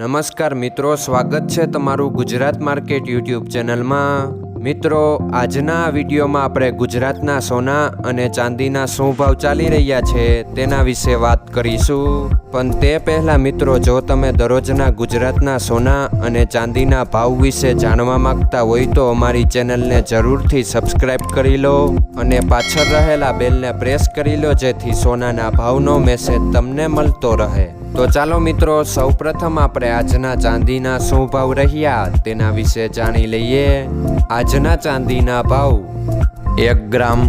નમસ્કાર મિત્રો, સ્વાગત છે તમારું ગુજરાત માર્કેટ યુટ્યુબ ચેનલમાં। મિત્રો, આજના વિડીયોમાં આપણે ગુજરાતના સોના અને ચાંદીના શું ભાવ ચાલી રહ્યા છે તેના વિશે વાત કરીશું। પણ તે પહેલાં મિત્રો, જો તમે દરરોજના ગુજરાતના સોના અને ચાંદીના ભાવ વિશે જાણવા માંગતા હોય તો અમારી ચેનલને જરૂરથી સબસ્ક્રાઈબ કરી લો અને પાછળ રહેલા બેલને પ્રેસ કરી લો, જેથી સોનાના ભાવનો મેસેજ તમને મળતો રહે। તો ચાલો મિત્રો, સૌપ્રથમ આપણે આજના ચાંદીના શું ભાવ રહ્યા તેના વિશે જાણી લઈએ। આજના ચાંદીના ભાવ 1 ગ્રામ,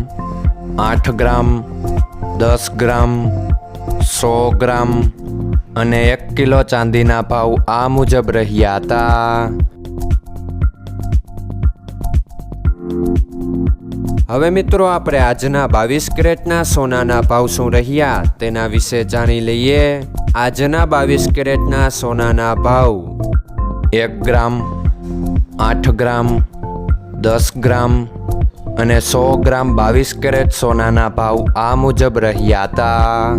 8 ગ્રામ, 10 ગ્રામ, 100 ગ્રામ અને 1 કિલો ચાંદીના ભાવ આ મુજબ રહ્યા હતા। હવે મિત્રો, આપણે આજના 22 કેરેટના સોનાના ભાવ શું રહ્યા તેના વિશે જાણી લઈએ। આજના 22 કેરેટના સોનાના ભાવ 1 ગ્રામ, 8 ગ્રામ, 10 ગ્રામ અને 100 ગ્રામ 22 કેરેટ સોનાના ભાવ આ મુજબ રહ્યા હતા।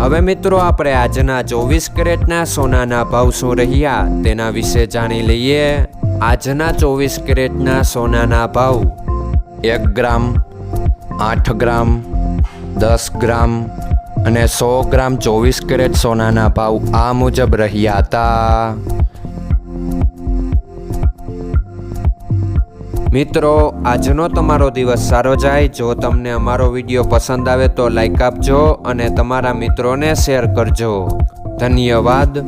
હવે મિત્રો, આપણે આજના 24 કેરેટના સોનાના ભાવ શું રહ્યા તેના વિશે જાણી લઈએ। આજના 24 કેરેટના સોનાના ભાવ 1 ગ્રામ, 8 ગ્રામ, 10 ગ્રામ અને 100 ગ્રામ 24 કેરેટ સોનાના ભાવ આ મુજબ રહ્યા હતા। મિત્રો, આજનો તમારો દિવસ સારો જાય। જો તમને અમારો વિડીયો પસંદ આવે તો લાઈક આપજો અને તમારા મિત્રોને શેર કરજો। ધન્યવાદ।